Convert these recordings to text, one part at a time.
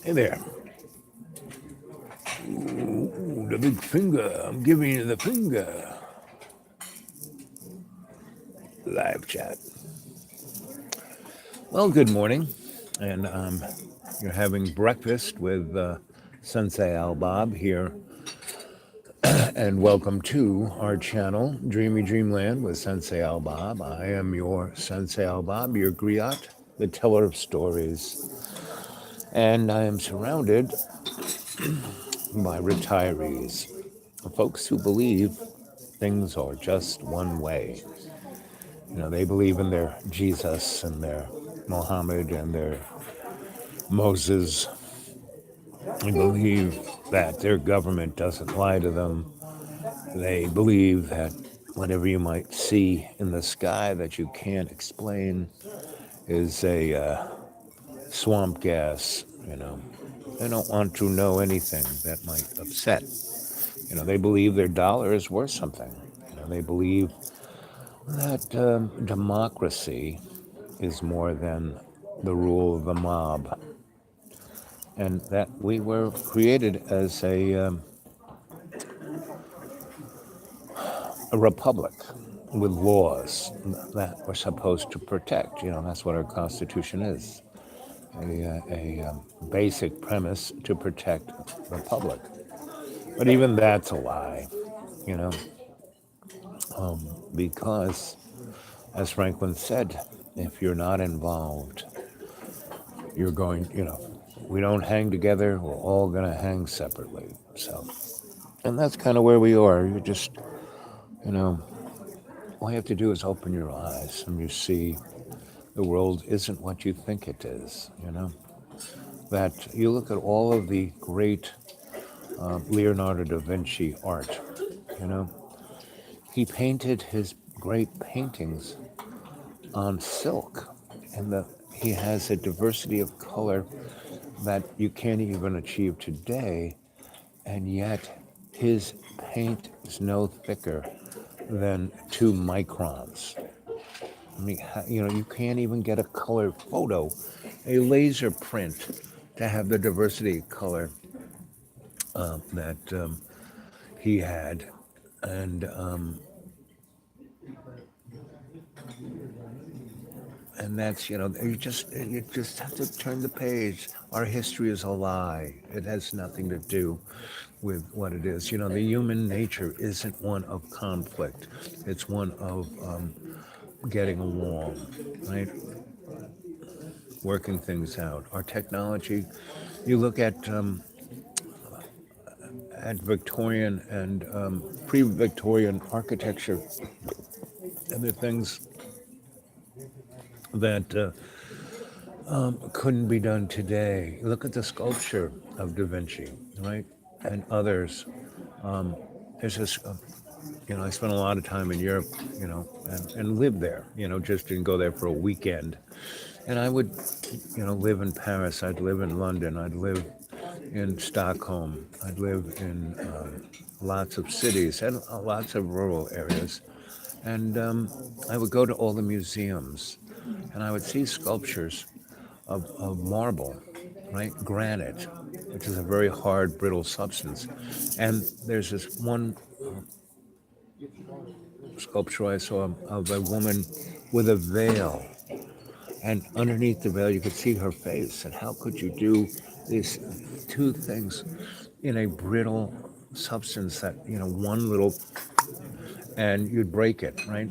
Hey there. Ooh, the big finger. I'm giving you the finger. Live chat. Well, good morning. And you're having breakfast with Sensei Al Bob here. And welcome to our channel, Dreamy Dreamland with Sensei Al Bob. I am your Sensei Al Bob, your griot, the teller of stories. And I am surrounded by retirees, folks who believe things are just one way. You know, they believe in their Jesus and their Muhammad and their Moses. They believe that their government doesn't lie to them. They believe that whatever you might see in the sky that you can't explain is a swamp gas, you know. They don't want to know anything that might upset. You know, they believe their dollar is worth something. You know, they believe that democracy is more than the rule of the mob, and that we were created as a republic with laws that we're supposed to protect. You know, that's what our Constitution is, a basic premise to protect the public. But even that's a lie, you know, because, as Franklin said, if you're not involved, you're going, you know, we don't hang together, we're all going to hang separately. So, and that's kind of where we are. You just, you know, all you have to do is open your eyes and you see the world isn't what you think it is, you know. That you look at all of the great Leonardo da Vinci art, you know, he painted his great paintings on silk, and he has a diversity of color that you can't even achieve today, and yet his paint is no thicker than 2 microns. I mean, you know, you can't even get a color photo, a laser print, to have the diversity of color that he had. And that's, you know, you just have to turn the page. Our history is a lie. It has nothing to do with what it is. You know, the human nature isn't one of conflict. It's one of getting along, right? Working things out. Our technology, you look at Victorian and pre-Victorian architecture, and the things that couldn't be done today. Look at the sculpture of Da Vinci, right? And others. There's this, you know, I spent a lot of time in Europe, you know, and lived there, you know, just didn't go there for a weekend. And I would, you know, live in Paris, I'd live in London, I'd live in Stockholm, I'd live in lots of cities and lots of rural areas. And I would go to all the museums and I would see sculptures of marble, right? Granite, which is a very hard, brittle substance. And there's this one sculpture I saw of a woman with a veil. And underneath the veil, you could see her face. And how could you do these two things in a brittle substance that, you know, one little, and you'd break it, right?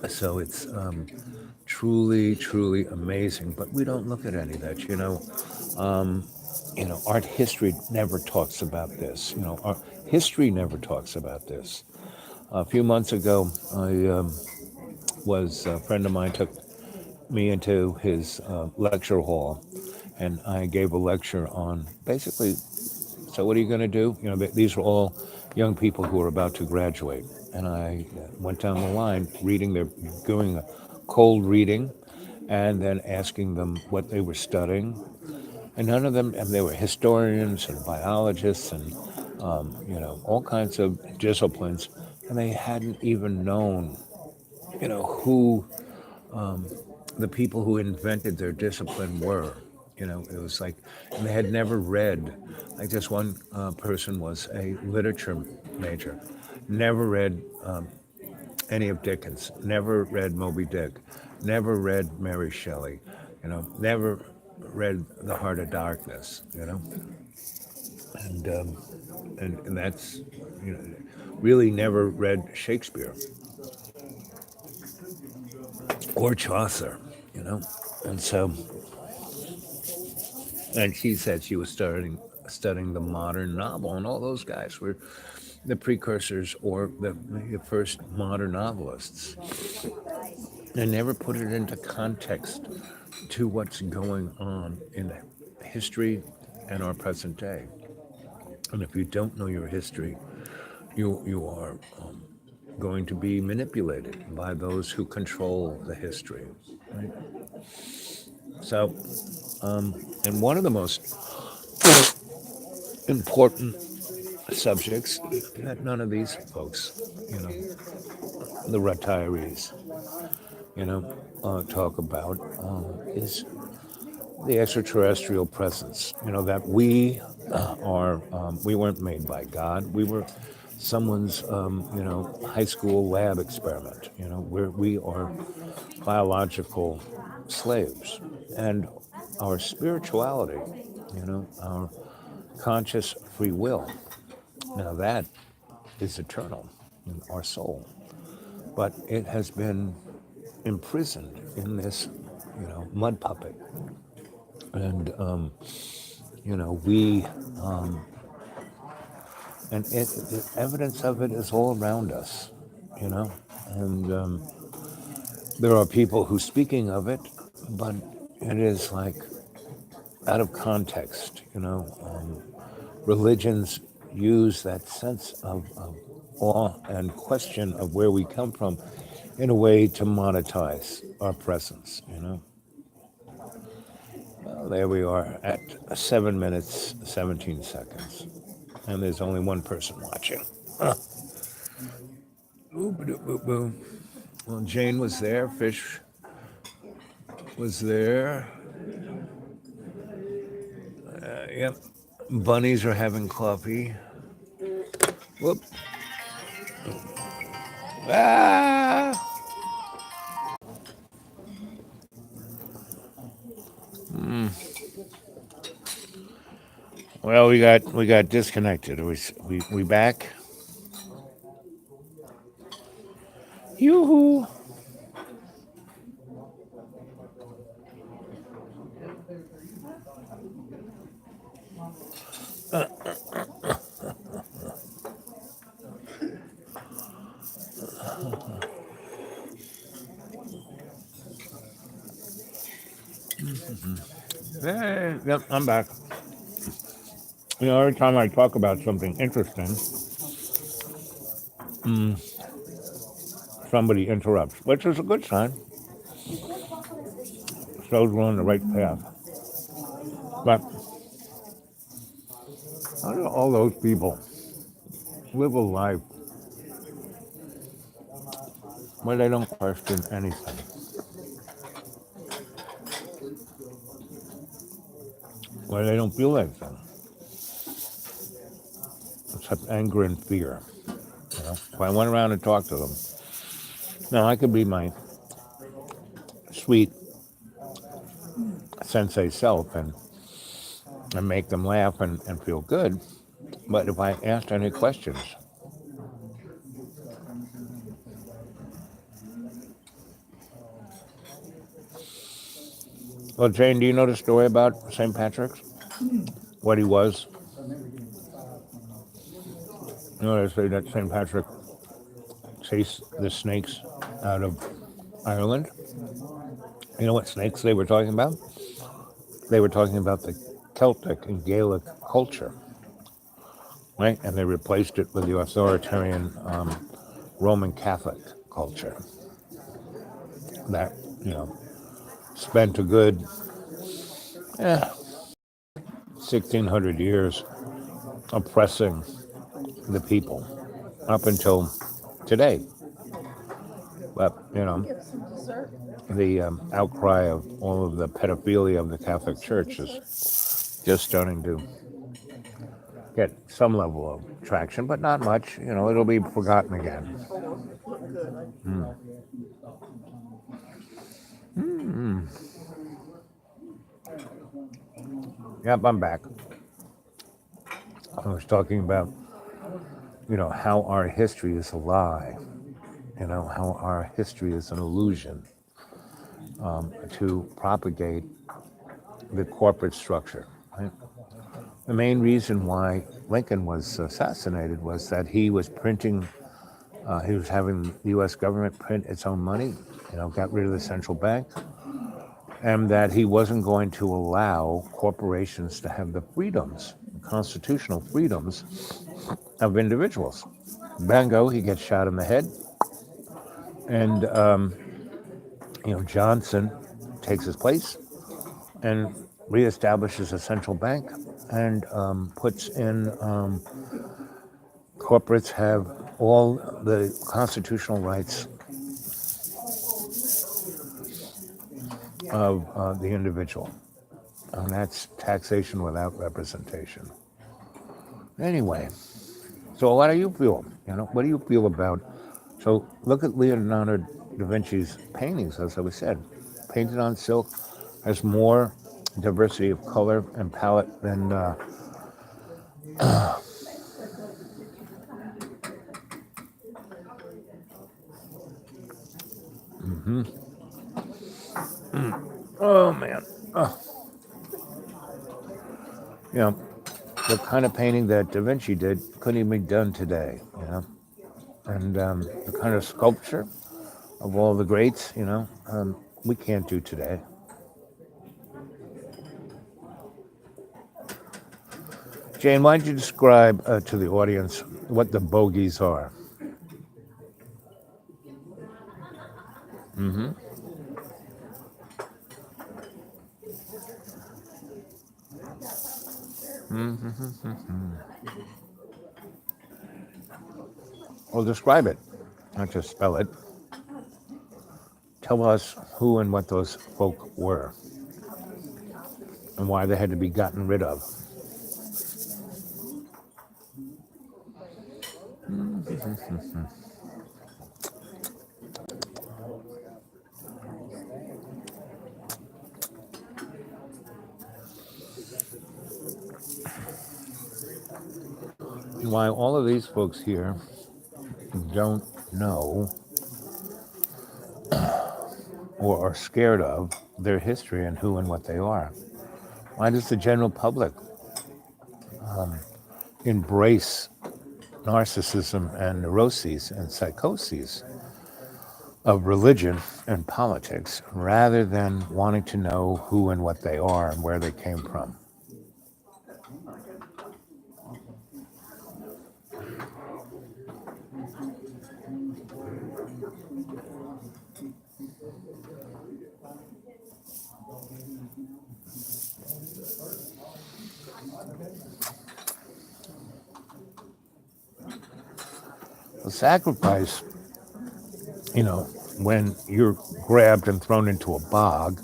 So it's truly, truly amazing. But we don't look at any of that, you know. You know, art history never talks about this. You know, art history never talks about this. A few months ago, a friend of mine took me into his lecture hall, and I gave a lecture on basically, so what are you going to do? You know, these were all young people who were about to graduate, and I went down the line doing a cold reading, and then asking them what they were studying. And none of them, and they were historians and biologists and, you know, all kinds of disciplines. And they hadn't even known, you know, who the people who invented their discipline were. It was like, and they had never read, like this one person was a literature major, never read any of Dickens, never read Moby Dick, never read Mary Shelley, never read The Heart of Darkness, and and that's you know really never read Shakespeare or Chaucer, and so and she said she was studying the modern novel, and all those guys were the precursors or the first modern novelists, and never put it into context to what's going on in history and our present day. And if you don't know your history, you are going to be manipulated by those who control the history. Right? So, and one of the most important subjects that none of these folks, the retirees, talk about is the extraterrestrial presence. That we we weren't made by God. We were someone's, high school lab experiment. Where we are biological slaves, and our spirituality, our conscious free will. Now that is eternal in our soul, but it has been imprisoned in this, mud puppet, and we and the evidence of it is all around us, and there are people who speaking of it, but it is like out of context, religions use that sense of awe and question of where we come from in a way to monetize our presence, Well, there we are at 7 minutes, 17 seconds. And there's only one person watching. Boop. Well, Jane was there. Fish was there. Yep. Bunnies are having coffee. Whoop. Ah! Well, we got disconnected. We back? Yoo-hoo! Hey, yep, I'm back. Every time I talk about something interesting, somebody interrupts, which is a good sign. Shows we're on the right path. But how do all those people live a life where they don't question anything, where they don't feel anything except anger and fear? If I went around and talked to them, now I could be my sweet sensei self and make them laugh and feel good. But if I asked any questions, well, Jane, do you know the story about St. Patrick's? What he was? They say that St. Patrick chased the snakes out of Ireland. You know what snakes they were talking about? They were talking about the Celtic and Gaelic culture, right? And they replaced it with the authoritarian Roman Catholic culture that, spent a good 1,600 years oppressing the people up until today. But, the outcry of all of the pedophilia of the Catholic Church is just starting to get some level of traction, but not much. It'll be forgotten again. Yep, I'm back. I was talking about, how our history is a lie, how our history is an illusion to propagate the corporate structure. Right? The main reason why Lincoln was assassinated was that he was printing, he was having the U.S. government print its own money, got rid of the central bank, and that he wasn't going to allow corporations to have the freedoms, constitutional freedoms of individuals. Bango, he gets shot in the head, and Johnson takes his place and reestablishes a central bank and puts in corporates have all the constitutional rights of the individual, and that's taxation without representation. Anyway, so what do you feel? What do you feel about? So look at Leonardo da Vinci's paintings, as I said, painted on silk, has more diversity of color and palette than oh man, the kind of painting that Da Vinci did couldn't even be done today, and the kind of sculpture of all the greats, we can't do today. Jane, why don't you describe to the audience what the bogies are? Mm-hmm. Mm-hmm. Well, describe it, not just spell it. Tell us who and what those folk were and why they had to be gotten rid of. Why all of these folks here don't know or are scared of their history and who and what they are. Why does the general public embrace narcissism and neuroses and psychoses of religion and politics rather than wanting to know who and what they are and where they came from? The sacrifice, when you're grabbed and thrown into a bog,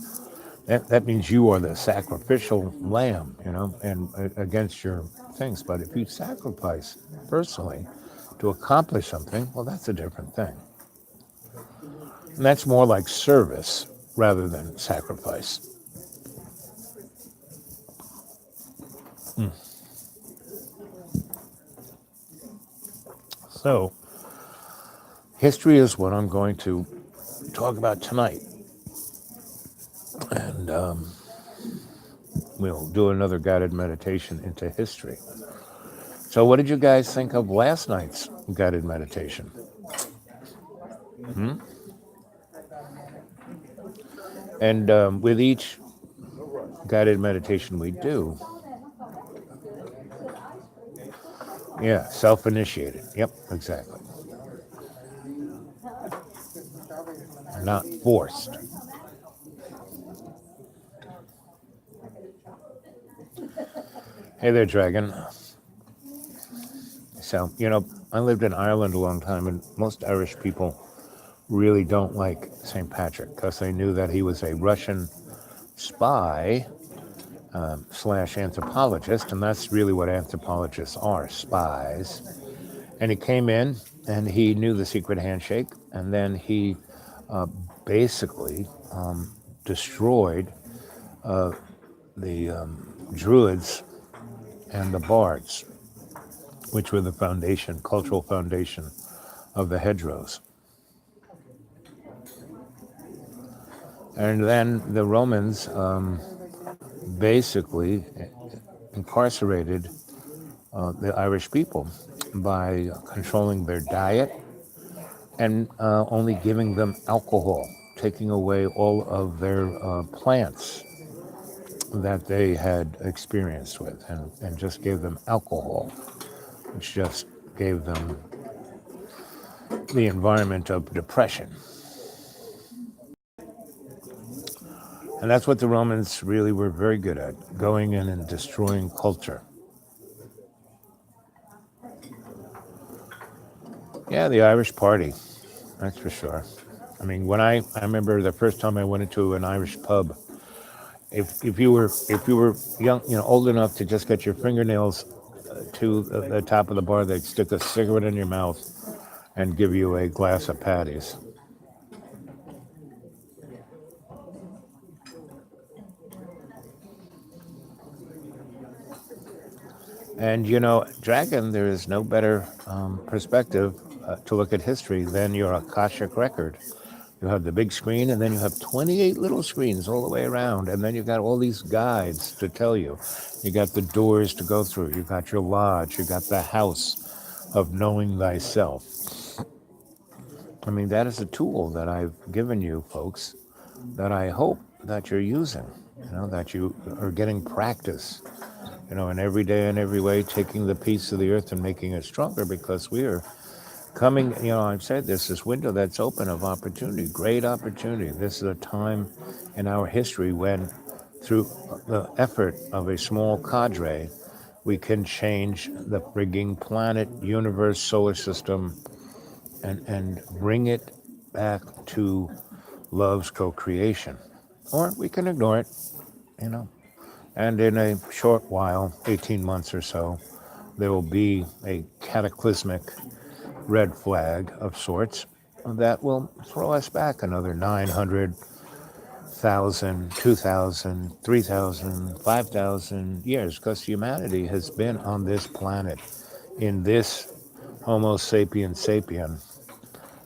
that means you are the sacrificial lamb, and against your things. But if you sacrifice personally to accomplish something, well, that's a different thing. And that's more like service rather than sacrifice. So, history is what I'm going to talk about tonight. And we'll do another guided meditation into history. So what did you guys think of last night's guided meditation? And with each guided meditation we do, self-initiated. Yep, exactly. Not forced. Hey there, Dragon. So, I lived in Ireland a long time, and most Irish people really don't like St. Patrick because they knew that he was a Russian spy slash anthropologist, and that's really what anthropologists are, spies. And he came in and he knew the secret handshake, and then he uh, basically destroyed the Druids and the Bards, which were the foundation, cultural foundation of the hedgerows. And then the Romans basically incarcerated the Irish people by controlling their diet and only giving them alcohol, taking away all of their plants that they had experienced with, and just gave them alcohol, which just gave them the environment of depression. And that's what the Romans really were very good at, going in and destroying culture. Yeah, the Irish party, that's for sure. I mean, when I remember the first time I went into an Irish pub, if you were young, old enough to just get your fingernails to the top of the bar, they'd stick a cigarette in your mouth and give you a glass of patties. And Dragon, there is no better perspective to look at history than your Akashic record. You have the big screen, and then you have 28 little screens all the way around, and then you've got all these guides to tell you. You got the doors to go through. You got your lodge. You got the house of knowing thyself. I mean, that is a tool that I've given you, folks, that I hope that you're using. That you are getting practice. In every day and every way, taking the piece of the earth and making it stronger, because we are coming, I've said this window that's open of opportunity, great opportunity. This is a time in our history when, through the effort of a small cadre, we can change the frigging planet, universe, solar system, and bring it back to love's co-creation. Or we can ignore it, And in a short while, 18 months or so, there will be a cataclysmic red flag of sorts that will throw us back another 900,000, 2,000, 3,000, 5,000 years, because humanity has been on this planet in this Homo sapiens sapien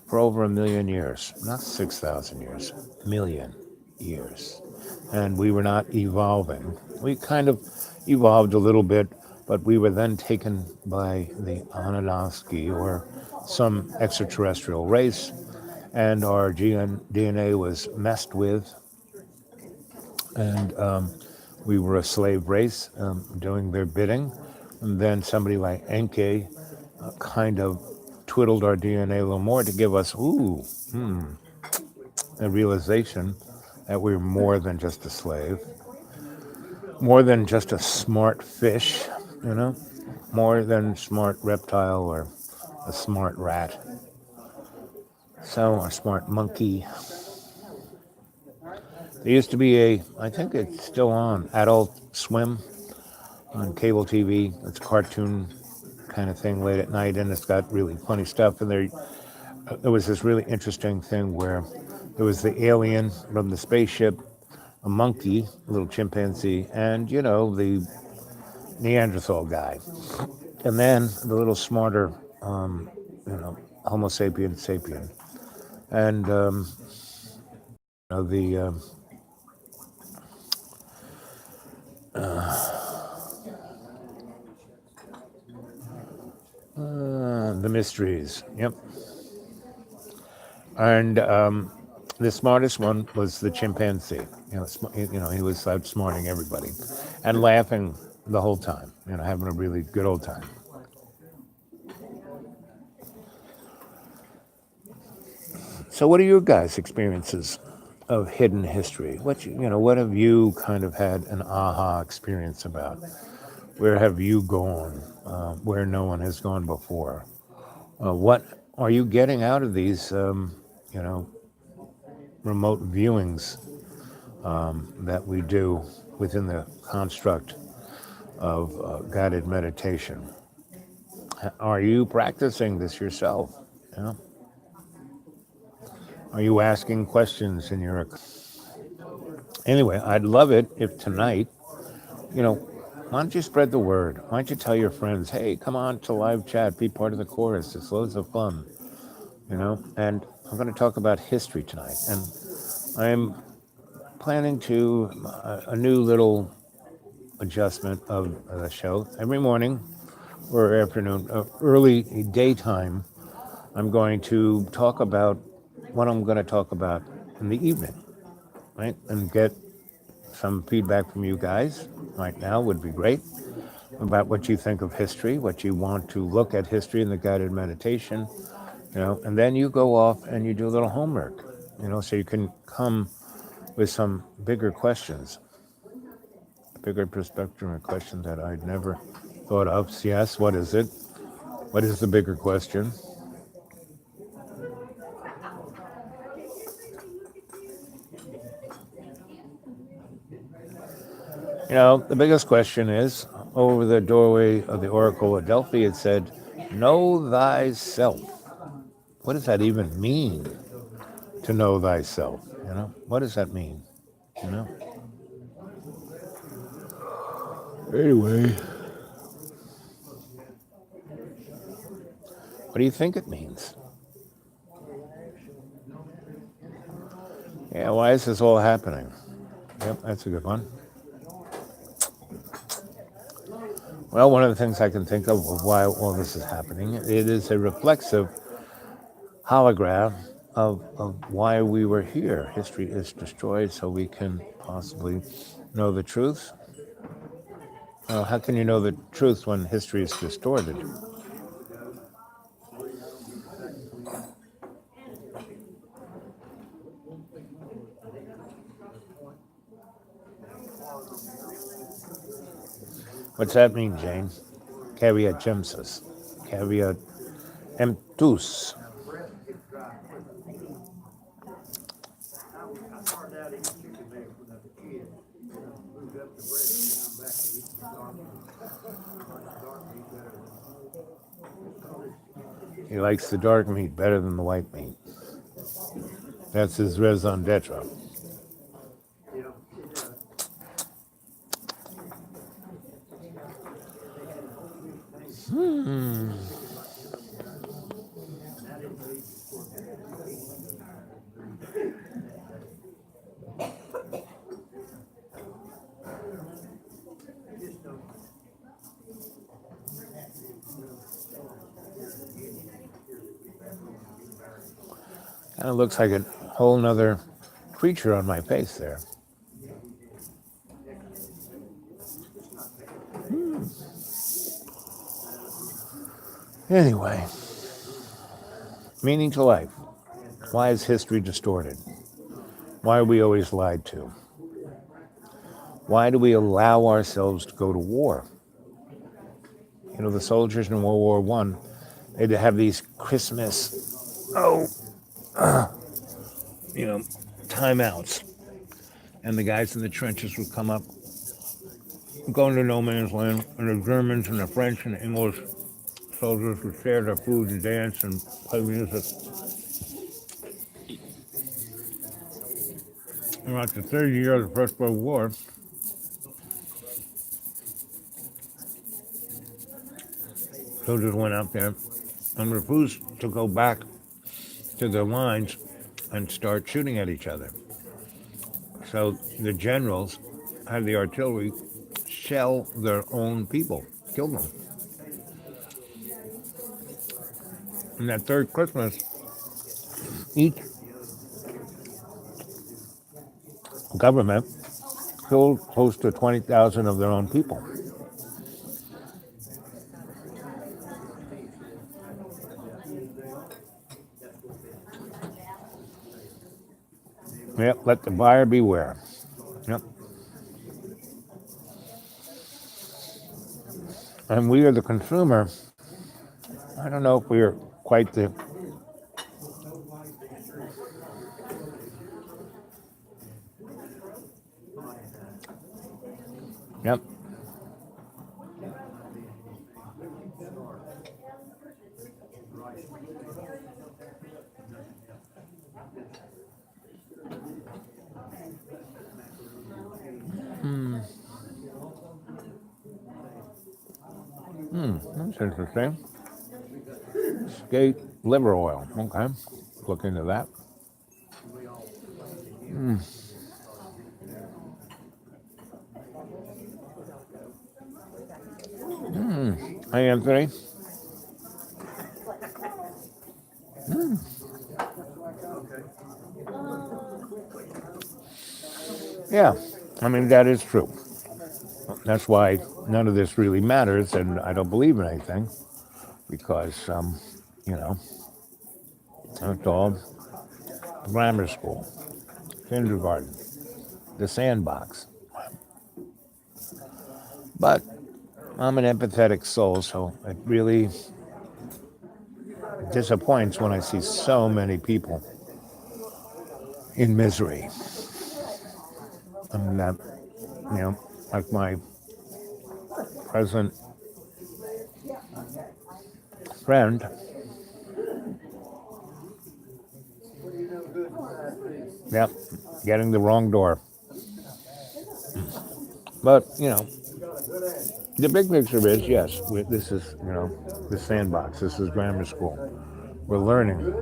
for over 1,000,000 years, not 6,000 years, million years. And we were not evolving. We kind of evolved a little bit, but we were then taken by the Anunnaki or some extraterrestrial race, and our DNA was messed with, and we were a slave race doing their bidding. And then somebody like Enke kind of twiddled our DNA a little more to give us, a realization that we're more than just a slave, more than just a smart fish, more than smart reptile or a smart rat. So, a smart monkey. There used to be I think it's still on, Adult Swim on cable TV. It's a cartoon kind of thing late at night, and it's got really funny stuff. And there was this really interesting thing where there was the alien from the spaceship, a monkey, a little chimpanzee, and, the Neanderthal guy. And then the little smarter, Homo sapien sapien. And, the mysteries. Yep. And the smartest one was the chimpanzee. He was outsmarting everybody and laughing the whole time, having a really good old time. So what are your guys' experiences of hidden history? What have you kind of had an aha experience about? Where have you gone where no one has gone before? What are you getting out of these you know, remote viewings that we do within the construct of guided meditation. Are you practicing this yourself? You know? Are you asking questions in your... Anyway, I'd love it if tonight, you know, why don't you spread the word? Why don't you tell your friends, hey, come on to live chat, be part of the chorus. It's loads of fun, you know? And I'm going to talk about history tonight. And I'm planning to a new little adjustment of the show. Every morning or afternoon, early daytime, I'm going to talk about what I'm going to talk about in the evening, right? And get some feedback from you guys right now would be great about what you think of history, what you want to look at history in the guided meditation, you know, and then you go off and you do a little homework, you know, so you can come with some bigger questions, bigger perspective and questions that I'd never thought of. So yes, what is it? What is the bigger question? You know, the biggest question is, over the doorway of the Oracle of Delphi, it said, know thyself. What does that even mean, to know thyself? You know, what does that mean? You know? Anyway, what do you think it means? Yeah, why is this all happening? Yep, that's a good one. Well, one of the things I can think of why all this is happening, it is a reflexive holograph of why we were here. History is destroyed so we can possibly know the truth. How can you know the truth when history is distorted? What's that mean, Jane? Caveat emptus. Caveat emptus. He likes the dark meat better than the white meat. That's his raison d'etre. Kind of looks like a whole nother creature on my face there. Anyway, meaning to life. Why is history distorted? Why are we always lied to? Why do we allow ourselves to go to war? You know, the soldiers in World War One, they'd have these Christmas, you know, timeouts. And the guys in the trenches would come up, go into no man's land, and the Germans and the French and the English soldiers would share their food and dance and play music. And after 30 years of the First World War, soldiers went out there and refused to go back to their lines and start shooting at each other. So the generals had the artillery shell their own people, kill them. And that third Christmas, each government killed close to 20,000 of their own people. Yep, let the buyer beware. Yep. And we are the consumer. I don't know if we are quite the Yep. That's interesting. Skate liver oil. Okay. Look into that. Hey, Anthony. Yeah. I mean, that is true. That's why none of this really matters, and I don't believe in anything because, you know, it's all grammar school, kindergarten, the sandbox. But I'm an empathetic soul, so it really disappoints when I see so many people in misery. I mean, that, you know, like my present friend, yep, getting the wrong door. But, you know, the big picture is yes, this is, you know, the sandbox, this is grammar school. We're learning.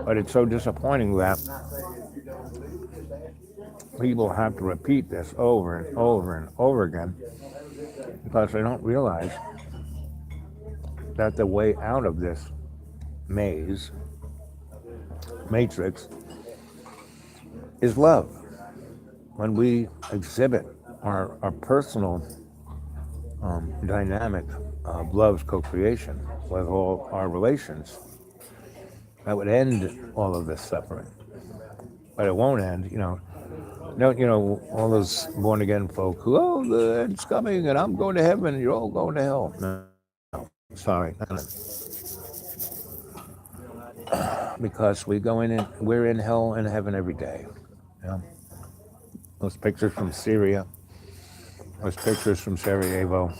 But it's so disappointing that people have to repeat this over and over and over again because they don't realize that the way out of this maze, matrix, is love. When we exhibit our personal dynamic of love's co-creation with all our relations, that would end all of this suffering. But it won't end, you know. No, you know, all those born again folk who, oh, the end's coming and I'm going to heaven and you're all going to hell. No, sorry, not gonna. Because we go in and we're in hell and heaven every day. You know? Those pictures from Syria, those pictures from Sarajevo,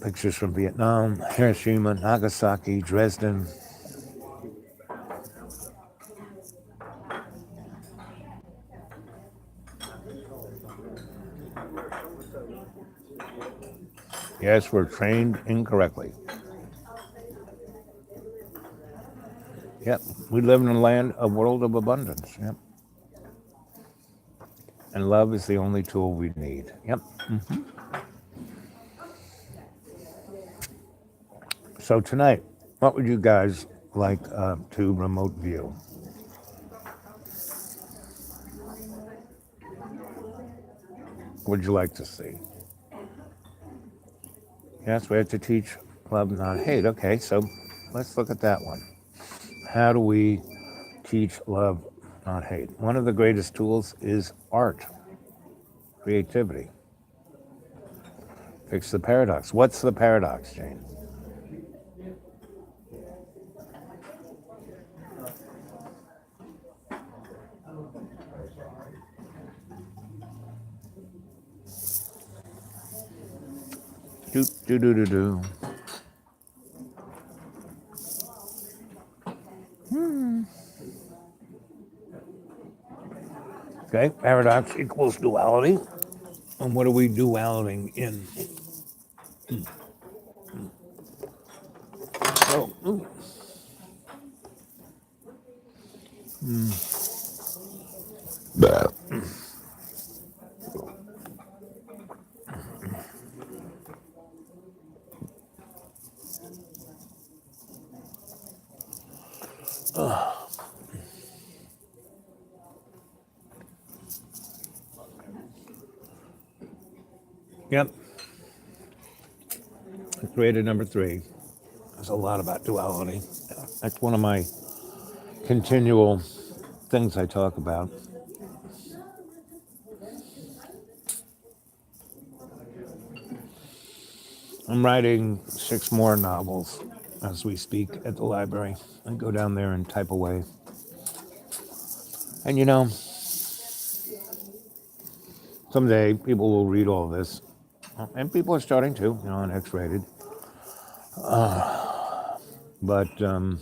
pictures from Vietnam, Hiroshima, Nagasaki, Dresden. Yes, we're trained incorrectly. Yep, we live in a land, a world of abundance. Yep. And love is the only tool we need. Yep. So tonight, what would you guys like to remote view? What would you like to see? Yes, we have to teach love, not hate. Okay, so let's look at that one. How do we teach love, not hate? One of the greatest tools is art, creativity. Fix the paradox. What's the paradox, Jane? Do do do do do. Okay, paradox equals duality. And what are we duality in? Oh, ooh. Yep. Created number 3. There's a lot about duality. That's one of my continual things I talk about. I'm writing 6 more novels as we speak at the library. I go down there and type away. And you know, Someday people will read all this, and people are starting to, on X-rated. But I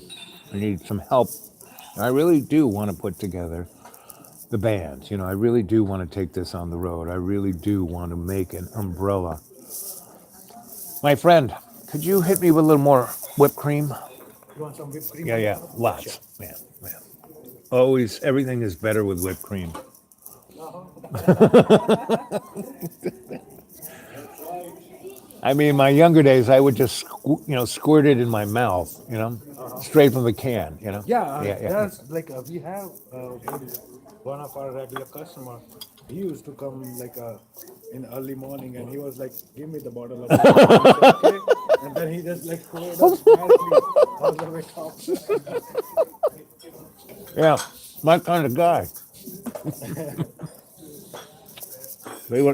need some help. I really do want to put together the bands. I really do want to take this on the road. I really do want to make an umbrella. My friend, could you hit me with a little more whipped cream? You want some whipped cream? Yeah, yeah, Sure. lots. Yeah, yeah. Always, everything is better with whipped cream. I mean, my younger days, I would just, squirt it in my mouth, straight from the can, Yeah, Yeah, yeah. there's like we have one of our regular customer. He used to come like in early morning, and he was like, "Give me the bottle of whipped cream." We said, okay, and then he just like poured us nicely all the way top. Yeah, my kind of guy. This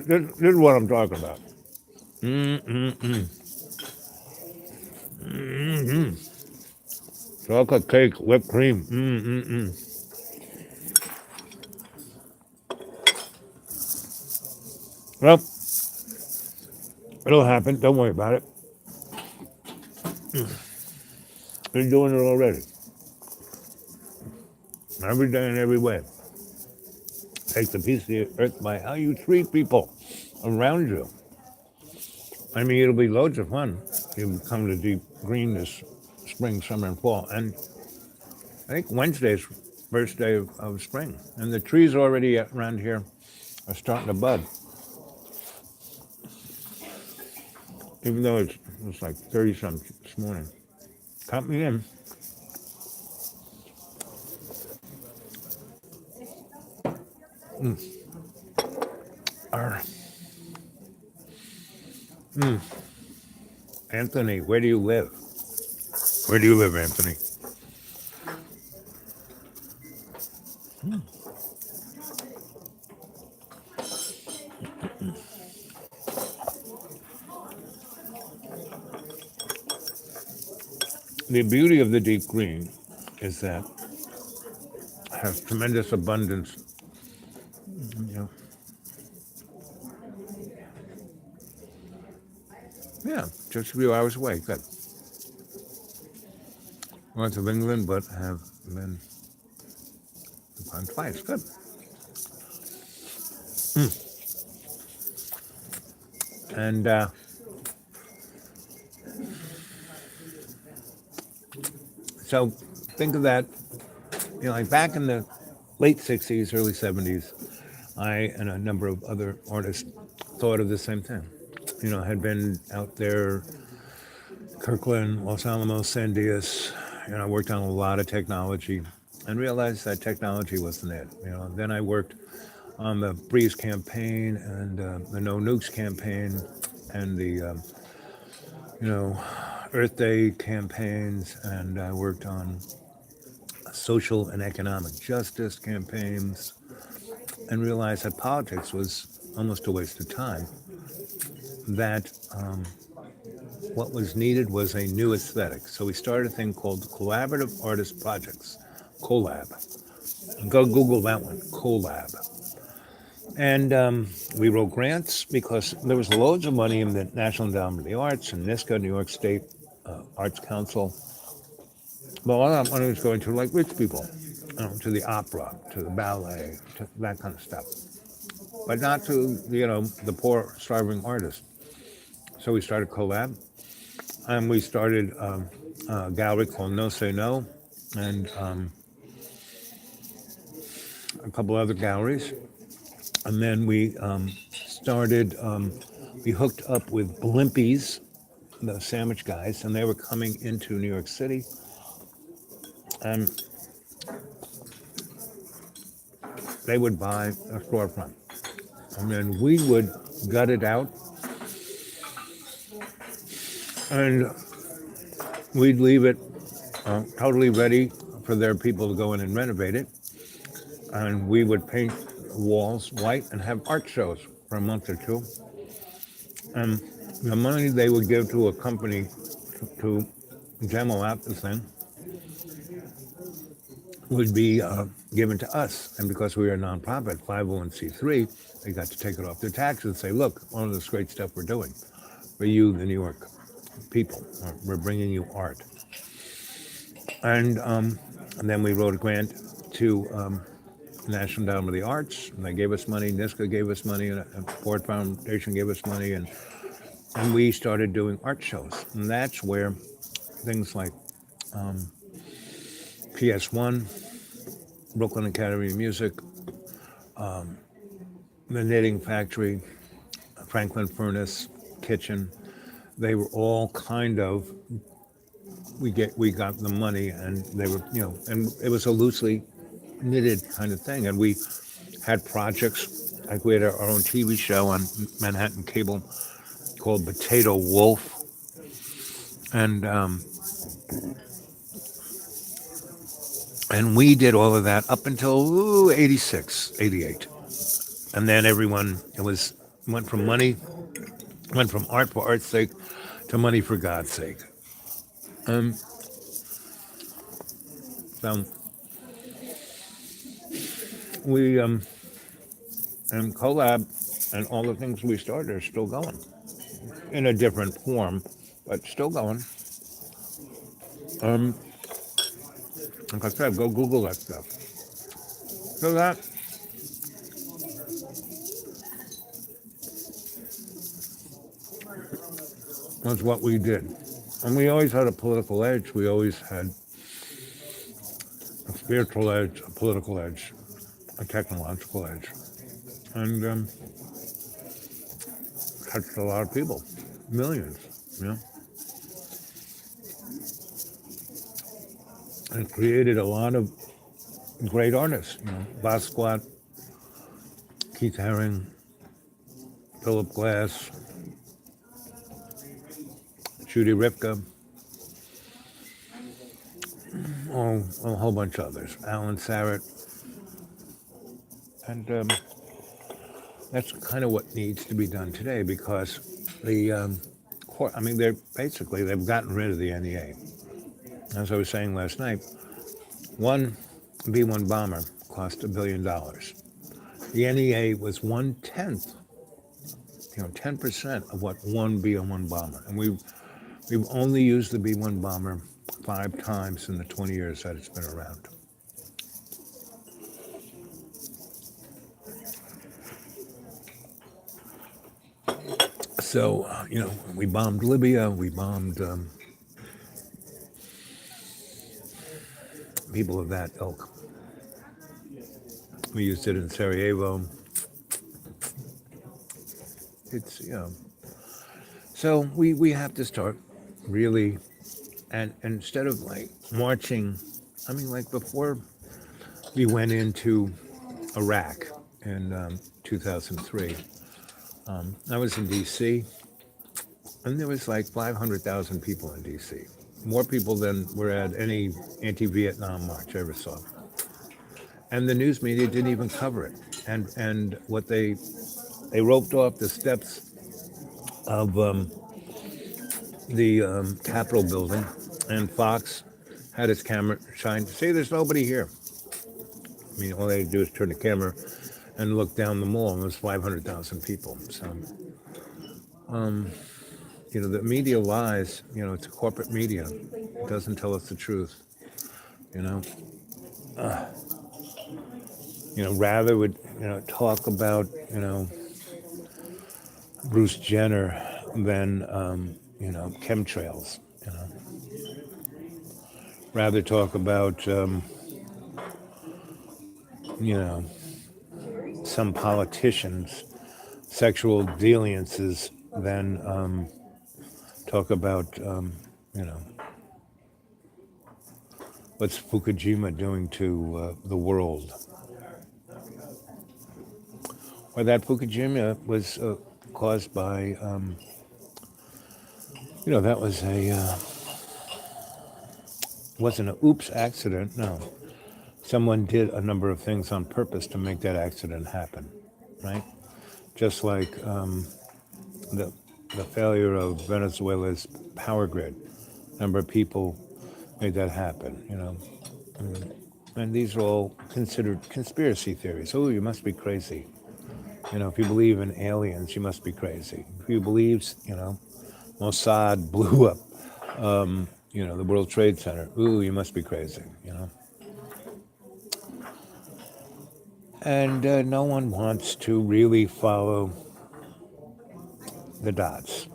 is what I'm talking about. Chocolate cake, whipped cream. Well, it'll happen. Don't worry about it. You're doing it already. Every day and every way. Take the piece of the earth by how you treat people around you. I mean, it'll be loads of fun. You come to Deep Green this spring, summer, and fall. And I think Wednesday's first day of spring. And the trees already around here are starting to bud. Even though it's like 30 something this morning. Count me in. Arr. Anthony, where do you live? Where do you live, Anthony? The beauty of the deep green is that it has tremendous abundance. Yeah, just a few hours away. Good. North of England, but have been gone twice. Good. And so think of that, like back in the late 60s, early 70s, I and a number of other artists thought of the same thing. Had been out there, Kirkland, Los Alamos, San Dias, worked on a lot of technology and realized that technology wasn't it. Then I worked on the Breeze campaign and the No Nukes campaign and the, Earth Day campaigns, and I worked on social and economic justice campaigns and realized that politics was almost a waste of time. That what was needed was a new aesthetic. So we started a thing called Collaborative Artist Projects, CoLab. Go Google that one, CoLab. And we wrote grants because there was loads of money in the National Endowment of the Arts and NISCA, New York State Arts Council. But all that money was going to like rich people, to the opera, to the ballet, to that kind of stuff. But not to, the poor, starving artist. So we started CoLab, and we started a gallery called No Say No, and a couple other galleries. And then we we hooked up with Blimpies, the sandwich guys, and they were coming into New York City. And they would buy a storefront. And then we would gut it out. And we'd leave it totally ready for their people to go in and renovate it. And we would paint walls white and have art shows for a month or two. And the money they would give to a company to demo out the thing, would be given to us. And because we are a nonprofit, 501c3, they got to take it off their taxes and say, look, all of this great stuff we're doing for you, the New York people. We're bringing you art. And then we wrote a grant to National Endowment of the Arts, and they gave us money. NISCA gave us money, and Ford Foundation gave us money, and we started doing art shows. And that's where things like PS1, Brooklyn Academy of Music, the Knitting Factory, Franklin Furnace, Kitchen, they were all kind of we got the money, and they were, and it was a loosely knitted kind of thing, and we had projects like we had our own TV show on Manhattan Cable called Potato Wolf, and we did all of that up until 86, 88. And then everyone, it was went from money, went from art for art's sake to money for God's sake. um so we and collab and all the things we started are still going in a different form, but still going. um like I said, go Google that stuff. So that was what we did. And we always had a political edge. We always had a spiritual edge, a political edge, a technological edge. And touched a lot of people, millions, and created a lot of great artists. Basquiat, Keith Haring, Philip Glass, Judy Ripka, a whole bunch of others, Alan Sarrett. And that's kind of what needs to be done today, because the I mean, they've gotten rid of the NEA. As I was saying last night, one B-1 bomber cost $1 billion. The NEA was 1/10, 10% of what one B-1 bomber. And we've only used the B-1 bomber 5 times in the 20 years that it's been around. So, we bombed Libya, we bombed people of that ilk. We used it in Sarajevo. It's, so we have to start really, and instead of like marching, I mean, like before we went into Iraq in 2003, I was in D.C., and there was like 500,000 people in D.C., more people than were at any anti-Vietnam march I ever saw. And the news media didn't even cover it. And what they roped off the steps of the Capitol building, and Fox had his camera shined. See, there's nobody here. I mean, all they had to do is turn the camera and look down the mall, and there's 500,000 people. So, the media lies. It's a corporate media. It doesn't tell us the truth. You know, rather would talk about Bruce Jenner than chemtrails. Rather talk about some politicians' sexual deviances than talk about what's Fukushima doing to the world. Or that Fukushima was caused by, that was wasn't an oops accident, no. Someone did a number of things on purpose to make that accident happen, right? Just like the failure of Venezuela's power grid. A number of people made that happen, And these are all considered conspiracy theories. Oh, you must be crazy. You know, if you believe in aliens, you must be crazy. If you believe, Mossad blew up, the World Trade Center, ooh, you must be crazy. And no one wants to really follow the dots.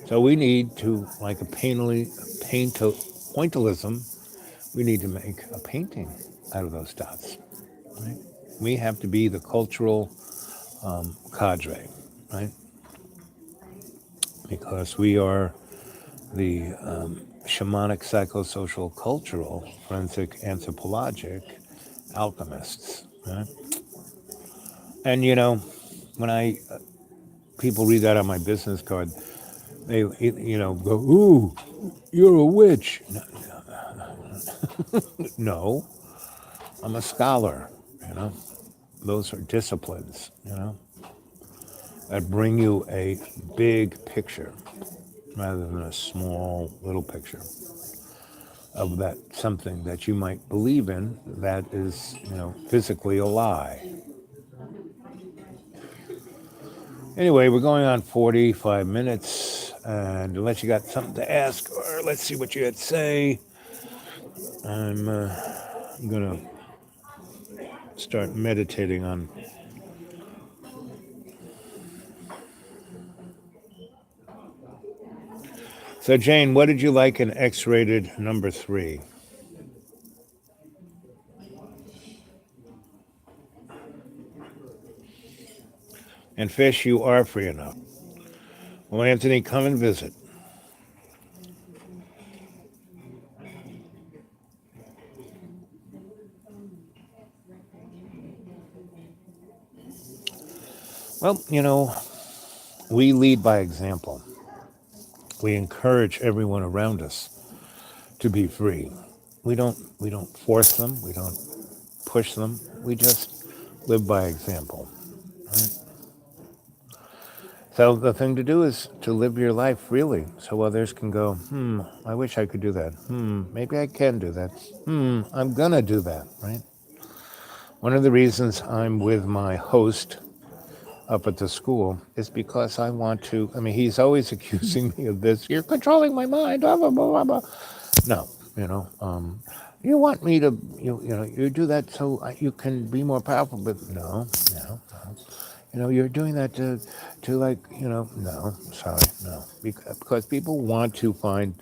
So we need to, like a pointillism, we need to make a painting out of those dots. Right? We have to be the cultural cadre, right? Because we are the shamanic, psychosocial, cultural, forensic, anthropologic alchemists. Right? And when I people read that on my business card, they go, "Ooh, you're a witch." No, I'm a scholar. You know, those are disciplines. That bring you a big picture rather than a small little picture of that something that you might believe in that is, physically a lie. Anyway, we're going on 45 minutes, and unless you got something to ask, or let's see what you had to say, I'm gonna start meditating on. So, Jane, what did you like in X-rated number 3? And Fish, you are free enough. Well, Anthony, come and visit. Well, we lead by example. We encourage everyone around us to be free. We don't force them. We don't push them. We just live by example. Right? So the thing to do is to live your life freely, so others can go, I wish I could do that. Maybe I can do that. I'm gonna do that. Right? One of the reasons I'm with my host up at the school is because I want to. I mean, he's always accusing me of this. You're controlling my mind. Blah, blah, blah, blah. No, you want me to, you do that so you can be more powerful. But no. You're doing that to like, no, sorry, no. Because people want to find,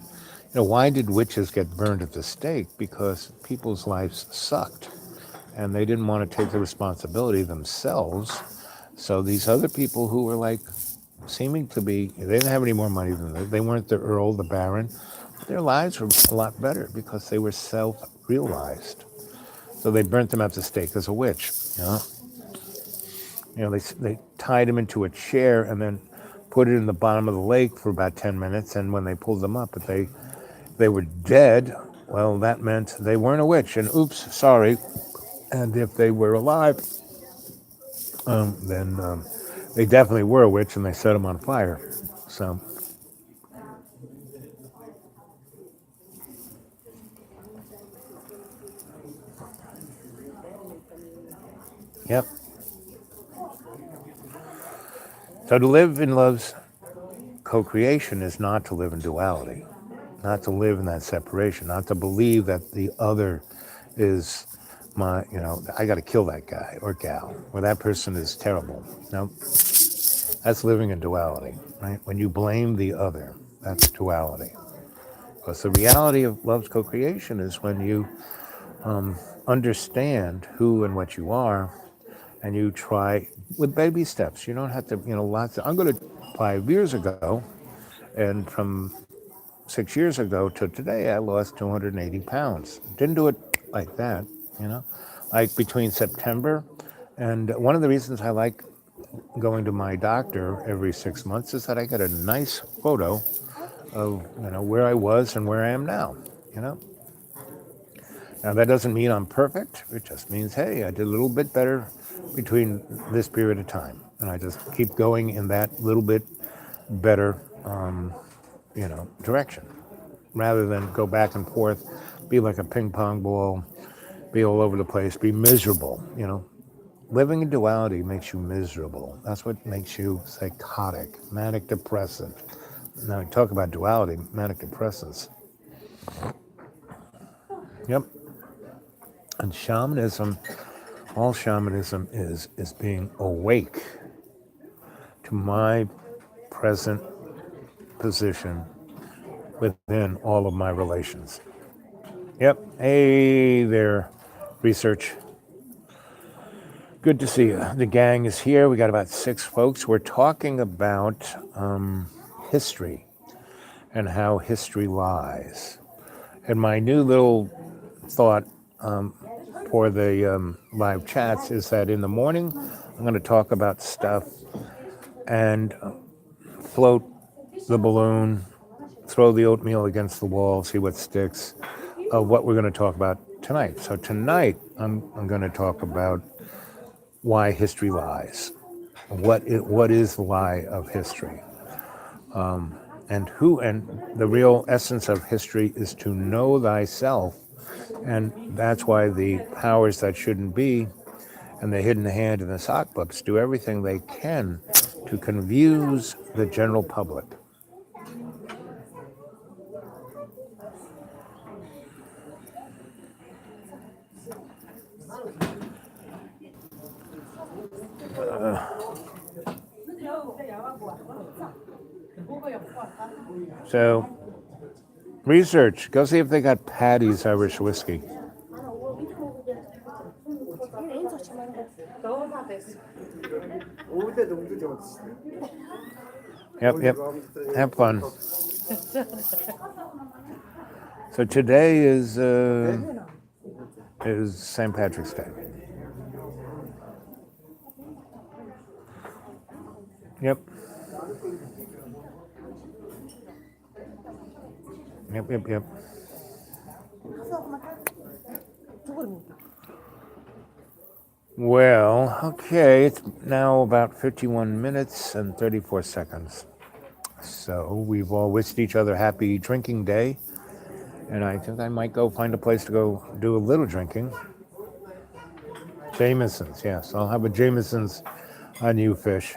why did witches get burned at the stake? Because people's lives sucked and they didn't want to take the responsibility themselves. So these other people who were like seeming to be, they didn't have any more money than they weren't the earl, the baron. Their lives were a lot better because they were self-realized. So they burnt them at the stake as a witch. They tied him into a chair and then put it in the bottom of the lake for about 10 minutes. And when they pulled them up, they were dead. Well, that meant they weren't a witch. And oops, sorry. And if they were alive, then they definitely were a witch, and they set them on fire. So, yep. So to live in love's co-creation is not to live in duality, not to live in that separation, not to believe that the other is I got to kill that guy or gal, or that person is terrible. No, that's living in duality, right? When you blame the other, that's duality. Because the reality of love's co-creation is when you understand who and what you are, and you try with baby steps. You don't have to, I'm going to 5 years ago, and from 6 years ago to today, I lost 280 pounds. Didn't do it like that, you know, like between September. And one of the reasons I like going to my doctor every 6 months is that I get a nice photo of, where I was and where I am now, you know. Now, that doesn't mean I'm perfect. It just means, hey, I did a little bit better between this period of time. And I just keep going in that little bit better, direction rather than go back and forth be like a ping pong ball, be all over the place, be miserable. You know, living in duality makes you miserable. That's what makes you psychotic, manic depressive. Now, we talk about duality, manic depressives. Yep. And shamanism, all shamanism is being awake to my present position within all of my relations. Yep. Hey there, research. Good to see you. The gang is here. We got about 6 folks. We're talking about history and how history lies. And my new little thought for the live chats is that in the morning, I'm going to talk about stuff and float the balloon, throw the oatmeal against the wall, see what sticks, of what we're going to talk about tonight. So tonight, I'm going to talk about why history lies. What is the lie of history? And the real essence of history is to know thyself. And that's why the powers that shouldn't be and the hidden hand and the sock books do everything they can to confuse the general public. So, research. Go see if they got Patty's Irish whiskey. Yep. Have fun. So today is St. Patrick's Day. Yep. Well, okay, it's now about 51 minutes and 34 seconds. So we've all wished each other happy drinking day. And I think I might go find a place to go do a little drinking. Jameson's, yes. I'll have a Jameson's on you, fish.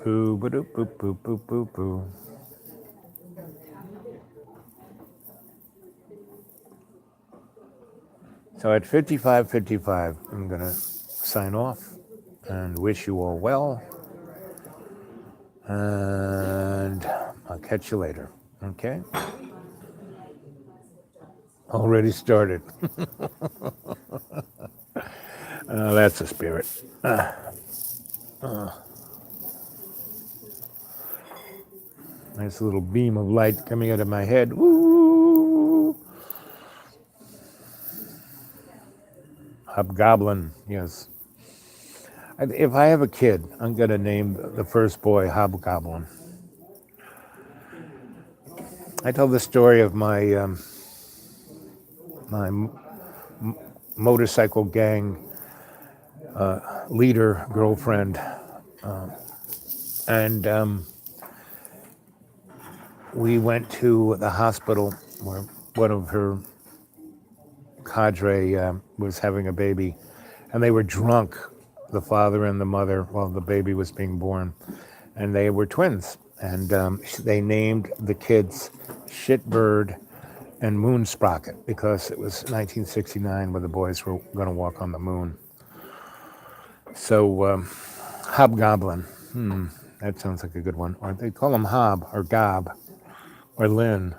Boo, ba doo, boo, boo, boo, boo, boo. So at 55:55, I'm going to sign off and wish you all well. And I'll catch you later. Okay? Already started. That's the spirit. Nice little beam of light coming out of my head. Woo! Hobgoblin, yes. If I have a kid, I'm going to name the first boy Hobgoblin. I tell the story of my motorcycle gang leader girlfriend, and we went to the hospital where one of her cadre was having a baby, and they were drunk, the father and the mother, while the baby was being born, and they were twins, and they named the kids Shitbird and Moonsprocket because it was 1969 when the boys were going to walk on the moon. So Hobgoblin, that sounds like a good one. Or they call him Hob or Gob or Lynn,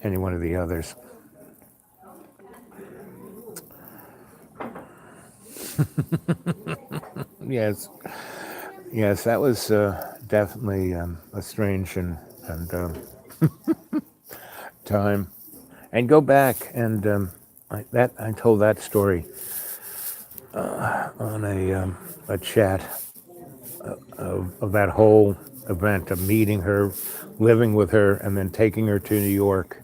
any one of the others. Yes, that was definitely a strange and time. And go back and I told that story on a chat of that whole event of meeting her, living with her, and then taking her to New York,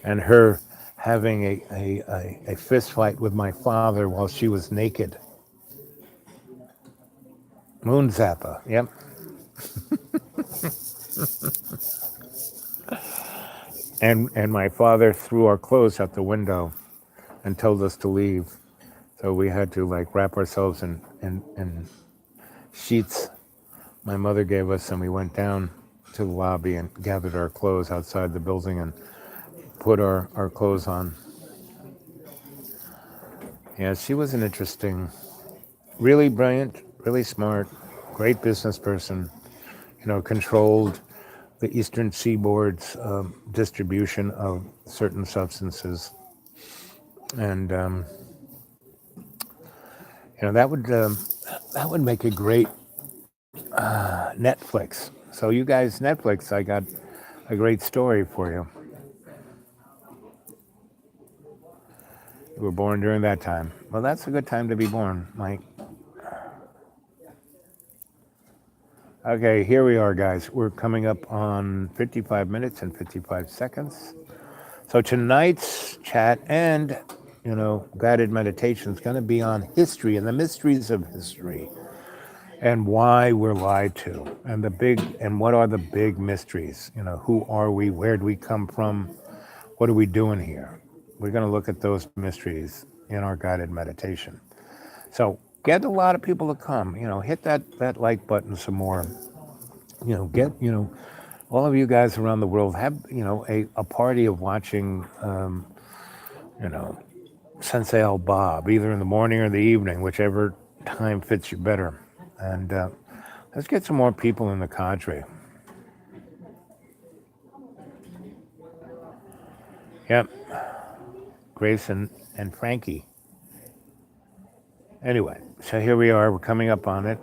and her having a fist fight with my father while she was naked. Moon Zappa, yep. And my father threw our clothes out the window and told us to leave. So we had to like wrap ourselves in sheets my mother gave us, and we went down to the lobby and gathered our clothes outside the building and put our clothes on. Yeah, she was an interesting, really brilliant, really smart, great business person, controlled the eastern seaboard's distribution of certain substances. And, that would make a great Netflix. So you guys, Netflix, I got a great story for you. You were born during that time. Well, that's a good time to be born, Mike. Okay, here we are, guys. We're coming up on 55 minutes and 55 seconds. So tonight's chat and, guided meditation is going to be on history and the mysteries of history and why we're lied to and what are the big mysteries. Who are we? Where do we come from? What are we doing here? We're going to look at those mysteries in our guided meditation. So get a lot of people to come. Hit that like button some more. Get all of you guys around the world have a party of watching you know Sensei Al Bob either in the morning or the evening, whichever time fits you better. And let's get some more people in the cadre. Yep, Grace and Frankie. Anyway, so here we are. We're coming up on it.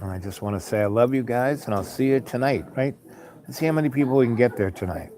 And I just want to say I love you guys, and I'll see you tonight, right? Let's see how many people we can get there tonight.